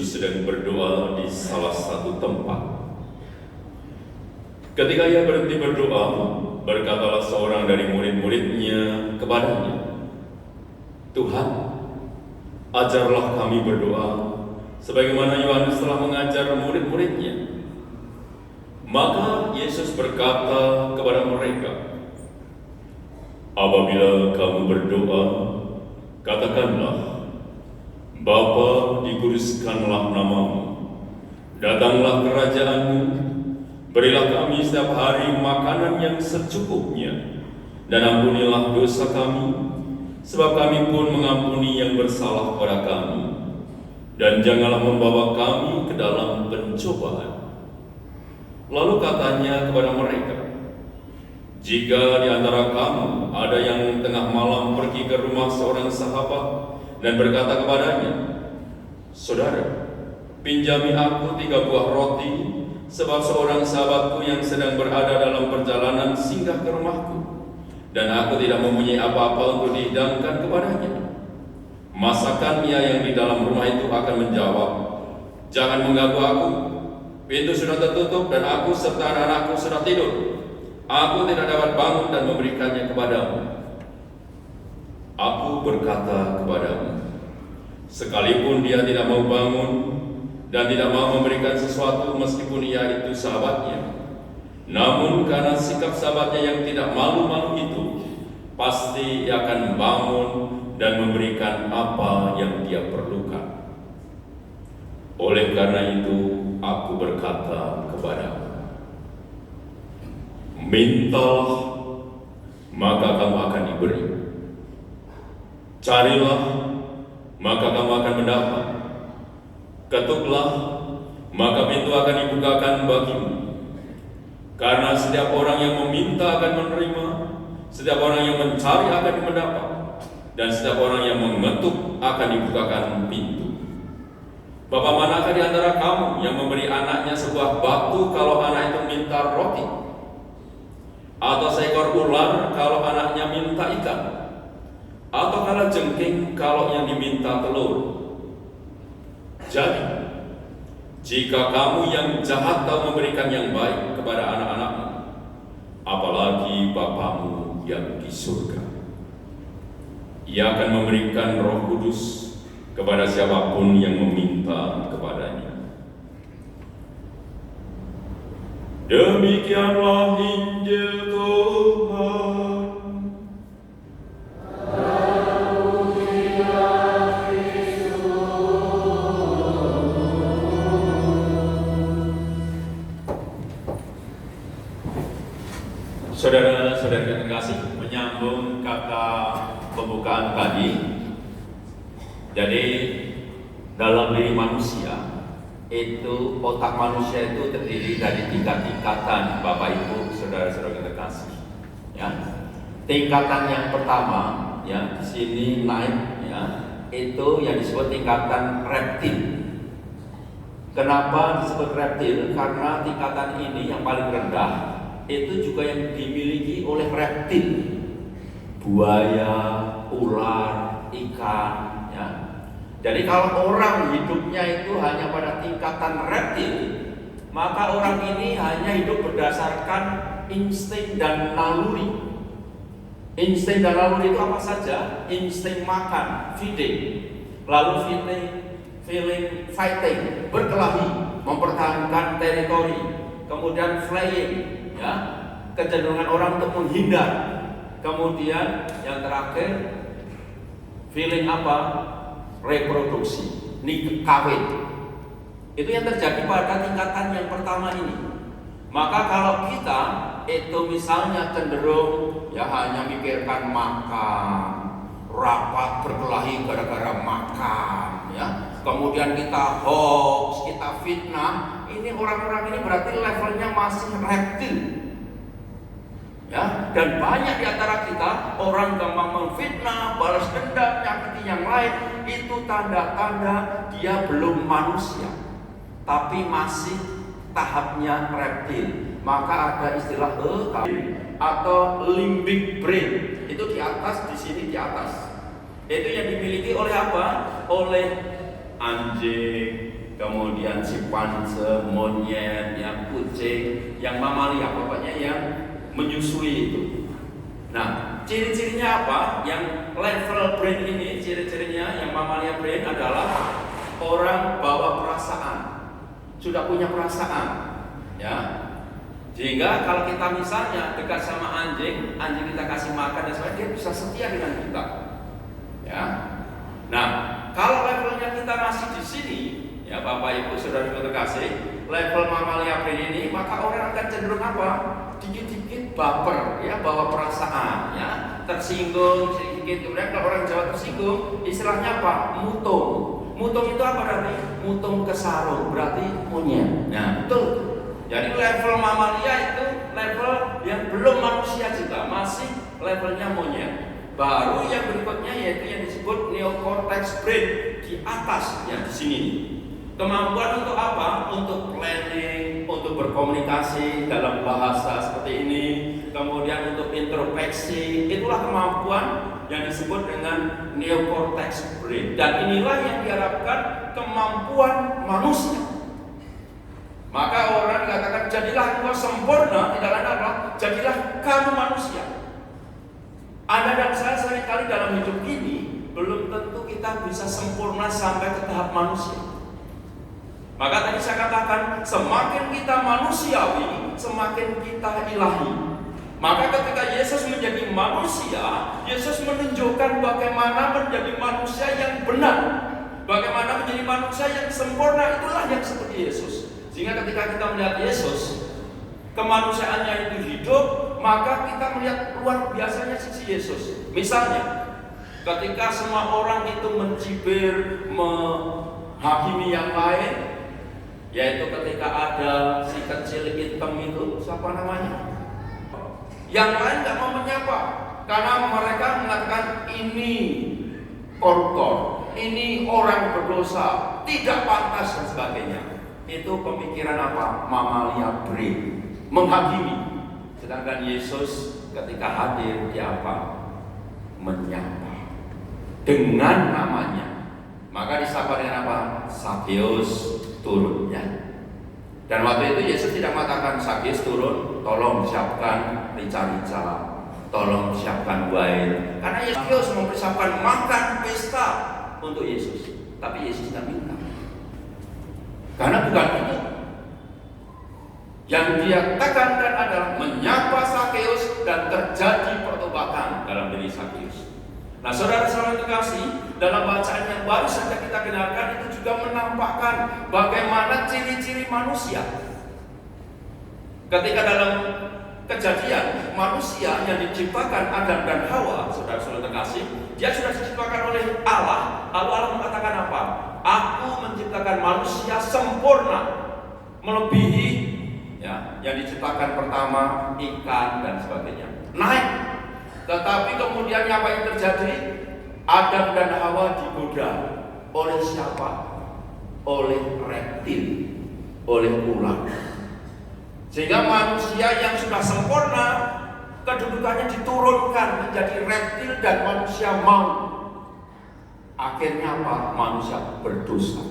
Yesus sedang berdoa di salah satu tempat. Ketika ia berhenti berdoa, berkatalah seorang dari murid-muridnya kepadanya, "Tuhan, ajarlah kami berdoa, sebagaimana Yohanes telah mengajar murid-muridnya." Maka Yesus berkata kepada mereka, "Apabila kamu berdoa, katakanlah, Bapa, dikuduskanlah namamu, datanglah kerajaanmu, berilah kami setiap hari makanan yang secukupnya, dan ampunilah dosa kami, sebab kami pun mengampuni yang bersalah pada kami, dan janganlah membawa kami ke dalam pencobaan." Lalu katanya kepada mereka, "Jika di antara kamu ada yang tengah malam pergi ke rumah seorang sahabat dan berkata kepadanya, 'Saudara, pinjami aku 3 buah roti, sebab seorang sahabatku yang sedang berada dalam perjalanan singgah ke rumahku, dan aku tidak mempunyai apa-apa untuk dihidangkan kepadanya.' Masakan ia yang di dalam rumah itu akan menjawab, 'Jangan mengganggu aku, pintu sudah tertutup dan aku serta anak-anakku sudah tidur. Aku tidak dapat bangun dan memberikannya kepadamu.' Aku berkata kepadamu, sekalipun dia tidak mau bangun dan tidak mau memberikan sesuatu meskipun ia itu sahabatnya, namun karena sikap sahabatnya yang tidak malu-malu itu, pasti ia akan bangun dan memberikan apa yang dia perlukan. Oleh karena itu, aku berkata kepadamu, mintalah, maka kamu akan diberi. Carilah, maka kamu akan mendapat. Ketuklah, maka pintu akan dibukakan bagimu. Karena setiap orang yang meminta akan menerima, setiap orang yang mencari akan mendapat, dan setiap orang yang mengetuk akan dibukakan pintu. Bapak manakah di antara kamu yang memberi anaknya sebuah batu kalau anak itu minta roti? Atau seekor ular kalau anaknya minta ikan? Atau kala jengking kalau yang diminta telur? Jadi, jika kamu yang jahat tahu memberikan yang baik kepada anak-anakmu, apalagi Bapamu yang di surga, Ia akan memberikan Roh Kudus kepada siapapun yang meminta kepadanya. Demikianlah Injil Tuhan. Saudara-saudara yang terkasih, menyambung kata pembukaan tadi, jadi dalam diri manusia itu, otak manusia itu terdiri dari 3 tingkatan, Bapak Ibu, saudara-saudara yang terkasih. Ya, tingkatan yang pertama, ya, di sini naik, ya, itu yang disebut tingkatan reptil. Kenapa disebut reptil? Karena tingkatan ini yang paling rendah itu juga yang dimiliki oleh reptil, buaya, ular, ikan, ya. Jadi kalau orang hidupnya itu hanya pada tingkatan reptil, maka orang ini hanya hidup berdasarkan insting dan naluri. Insting dan naluri itu apa saja? Insting makan, feeding, lalu feeling, fighting, berkelahi, mempertahankan teritori, kemudian flying, ya, kecenderungan orang untuk menghindar, kemudian yang terakhir feeling apa? Reproduksi, kawin. Itu yang terjadi pada tingkatan yang pertama ini. Maka kalau kita itu misalnya cenderung ya hanya mikirkan makan, rapat berkelahi gara-gara makan, ya, kemudian kita hoax, kita fitnah, ini orang-orang ini berarti levelnya masih reptil, ya. Dan banyak di antara kita orang gampang memfitnah, balas dendam, nyakiti yang lain. Itu tanda-tanda dia belum manusia, tapi masih tahapnya reptil. Maka ada istilah atau limbic brain, itu di atas, di sini di atas. Itu yang dimiliki oleh apa? Oleh anjing, kemudian simpanse, monyet, yang kucing, yang mamalia, pokoknya yang menyusui itu. Nah, ciri-cirinya apa? Yang level brain ini, ciri-cirinya yang mamalia brain adalah orang bawa perasaan, sudah punya perasaan, ya. Sehingga kalau kita misalnya dekat sama anjing, anjing kita kasih makan dan sebagainya, dia bisa setia dengan kita, ya. Nah, kalau levelnya kita masih di sini, ya Bapak Ibu Saudara terkasih, level mamalia brain ini, maka orang akan cenderung apa? Dikit-dikit baper, ya, bawa perasaan, ya, tersinggung sedikit. Kemudian kalau orang Jawa tersinggung, istilahnya apa? Mutung. Mutung itu apa berarti? Mutung kesarung, berarti monyet. Nah, betul. Jadi level mamalia itu level yang belum manusia juga, masih levelnya monyet. Baru yang berikutnya yaitu yang disebut neocortex brain di atasnya di sini. Kemampuan untuk apa? Untuk planning, untuk berkomunikasi dalam bahasa seperti ini, kemudian untuk introspeksi. Itulah kemampuan yang disebut dengan neocortex brain. Dan inilah yang diharapkan kemampuan manusia. Maka orang dikatakan jadilah engkau sempurna, tidak lain adalah jadilah kamu manusia. Anda dan saya seringkali dalam hidup ini belum tentu kita bisa sempurna sampai ke tahap manusia. Maka tadi saya katakan, semakin kita manusiawi, semakin kita ilahi. Maka ketika Yesus menjadi manusia, Yesus menunjukkan bagaimana menjadi manusia yang benar, bagaimana menjadi manusia yang sempurna. Itulah yang seperti Yesus. Sehingga ketika kita melihat Yesus, kemanusiaannya itu hidup, maka kita melihat luar biasanya sisi Yesus. Misalnya, ketika semua orang itu mencibir, menghakimi yang lain, yaitu ketika ada si kecil hitam itu, siapa namanya? Yang lain tidak mau menyapa, karena mereka mengatakan ini koruptor, ini orang berdosa, tidak pantas dan sebagainya. Itu pemikiran apa? Mamalia brain, menghakimi. Sedangkan Yesus ketika hadir, dia apa? Menyapa dengan namanya. Maka disapa dengan apa? Sakeus turun, ya. Dan waktu itu Yesus tidak mengatakan Sakeus turun, tolong siapkan rica-rica, tolong siapkan wine. Karena Sakeus mempersiapkan makan pesta untuk Yesus. Tapi Yesus tidak minta. Karena bukan itu. Yang dia tekankan adalah menyapa Sakeus dan terjadi pertobatan dalam diri Sakeus. Nah, saudara-saudara terkasih, dalam bacaan yang baru saja kita dengarkan itu juga menampakkan bagaimana ciri-ciri manusia. Ketika dalam Kejadian, manusia yang diciptakan Adam dan Hawa, saudara-saudara terkasih, dia sudah diciptakan oleh Allah. Lalu Allah mengatakan apa? Aku menciptakan manusia sempurna, melebihi ya, yang diciptakan pertama ikan dan sebagainya. Naik. Tetapi kemudian apa yang terjadi? Adam dan Hawa digoda oleh siapa? Oleh reptil, oleh ular. Sehingga manusia yang sudah sempurna kedudukannya diturunkan menjadi reptil dan manusia maut. Akhirnya apa? Manusia berdosa.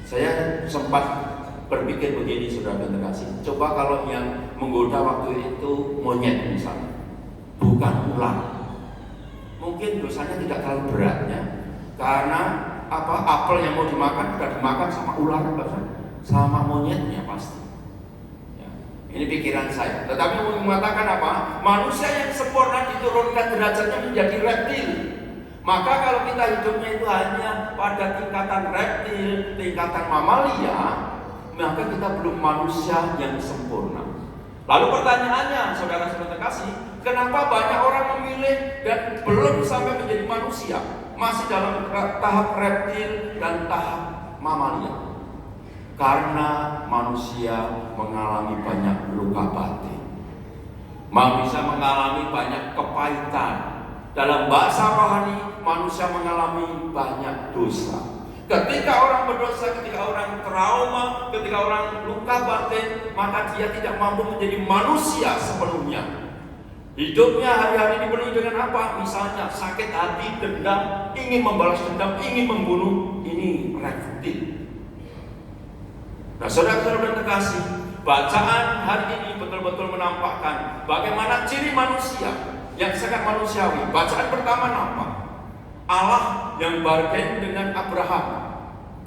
Saya sempat berpikir begini, saudara terkasih. Coba kalau yang menggoda waktu itu monyet misalnya, bukan ular, mungkin dosanya tidak terlalu beratnya, karena apa? Apel yang mau dimakan sudah dimakan sama ular, sama monyetnya pasti. Ini pikiran saya. Tetapi mengatakan apa? Manusia yang sempurna diturunkan derajatnya menjadi reptil. Maka kalau kita hidupnya itu hanya pada tingkatan reptil, tingkatan mamalia, maka kita belum manusia yang sempurna. Lalu pertanyaannya, saudara-saudara terkasih, kenapa banyak orang memilih dan belum sampai menjadi manusia, masih dalam tahap reptil dan tahap mamalia? Karena manusia mengalami banyak luka batin, manusia mengalami banyak kepahitan. Dalam bahasa rohani, manusia mengalami banyak dosa. Ketika orang berdosa, ketika orang trauma, ketika orang luka batin, maka dia tidak mampu menjadi manusia sepenuhnya. Hidupnya hari-hari dipenuhi dengan apa? Misalnya sakit hati, dendam, ingin membalas dendam, ingin membunuh. Ini reptil. Nah, saudara-saudara terkasih, bacaan hari ini betul-betul menampakkan bagaimana ciri manusia yang sangat manusiawi. Bacaan pertama nampak Allah yang bargain dengan Abraham.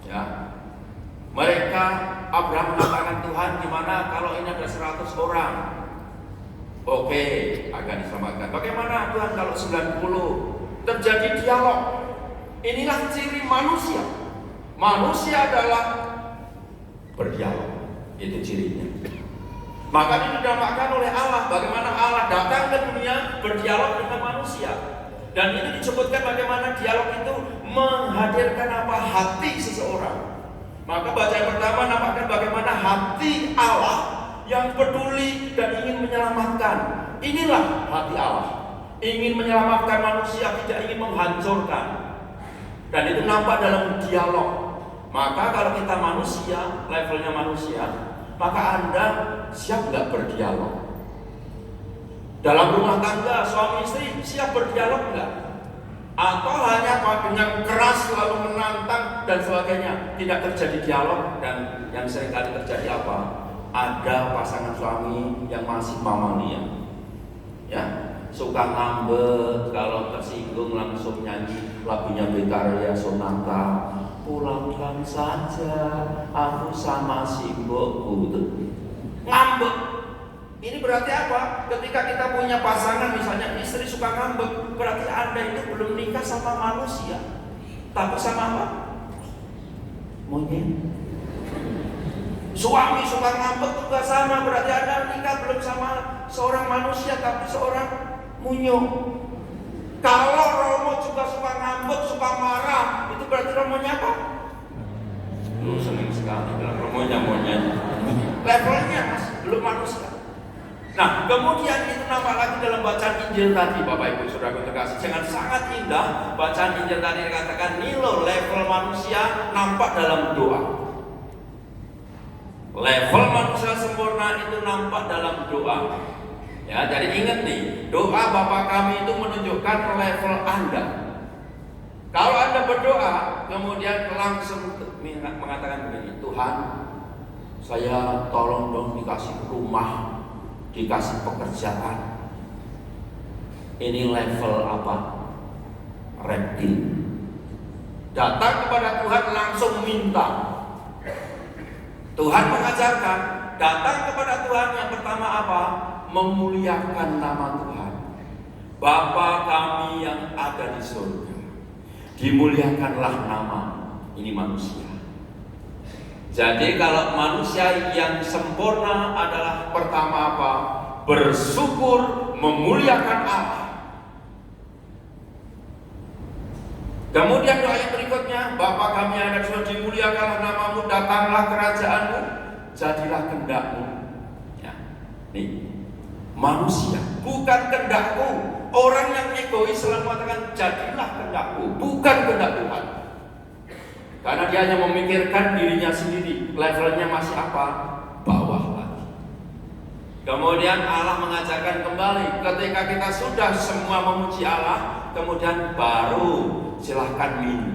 Ya. Mereka, Abraham mengatakan, Tuhan, gimana kalau ini ada 100 orang? Oke, akan diselamatkan. Bagaimana Tuhan kalau 90? Terjadi dialog. Inilah ciri manusia. Manusia adalah berdialog. Itu cirinya. Maka ini dinamakan oleh Allah. Bagaimana Allah datang ke dunia berdialog dengan manusia. Dan ini disebutkan bagaimana dialog itu menghadirkan apa? Hati seseorang. Maka bacaan pertama nampakkan bagaimana hati Allah yang peduli dan ingin menyelamatkan. Inilah hati Allah. Ingin menyelamatkan manusia, tidak ingin menghancurkan. Dan itu nampak dalam dialog. Maka kalau kita manusia, levelnya manusia, maka Anda siap nggak berdialog? Dalam rumah tangga, suami istri siap berdialog nggak? Atau hanya dengan keras lalu menantang dan sebagainya, tidak terjadi dialog. Dan yang seringkali terjadi apa? Ada pasangan suami yang masih mamalia, ya, suka ngambek, kalau tersinggung langsung nyanyi lagunya Betharia Sonata, pulangkan saja aku sama si mbokku. Ngambek. Ini berarti apa? Ketika kita punya pasangan, misalnya istri suka ngambek, berarti Anda itu belum nikah sama manusia, tapi sama apa? Monyet. Suami suka ngambek juga sama, berarti Anda nikah belum sama seorang manusia, tapi seorang munyo. Kalau Romo juga suka ngambek, suka marah, itu berarti Romonya apa? Lu seneng sekali bilang Romonya monyet. Levelnya mas, belum manusia. Nah, kemudian itu nampak lagi dalam bacaan Injil tadi, Bapak Ibu Saudara terkasih. Jangan sangat indah bacaan Injil tadi dikatakan nilo level manusia nampak dalam doa. Level manusia sempurna itu nampak dalam doa. Ya, jadi ingat nih, doa Bapa kami itu menunjukkan level Anda. Kalau Anda berdoa, kemudian langsung mengatakan begini, Tuhan, saya tolong dong dikasih rumah, dikasih pekerjaan. Ini level apa? Reptil. Datang kepada Tuhan langsung minta. Tuhan mengajarkan, datang kepada Tuhan yang pertama apa? Memuliakan nama Tuhan. Bapa kami yang ada di surga, dimuliakanlah nama. Ini manusia. Jadi kalau manusia yang sempurna adalah pertama apa? Bersyukur, memuliakan Allah. Kemudian doa yang berikutnya, Bapa kami yang ada di surga, dimuliakanlah namamu, datanglah kerajaanmu, jadilah kehendakmu. Ya. Nih, manusia, bukan kehendakku. Orang yang egois selalu mengatakan jadilah kehendakku, bukan kehendak Tuhan. Karena dia hanya memikirkan dirinya sendiri, levelnya masih apa? Bawah lagi. Kemudian Allah mengajarkan kembali, ketika kita sudah semua memuji Allah, kemudian baru silahkan minum.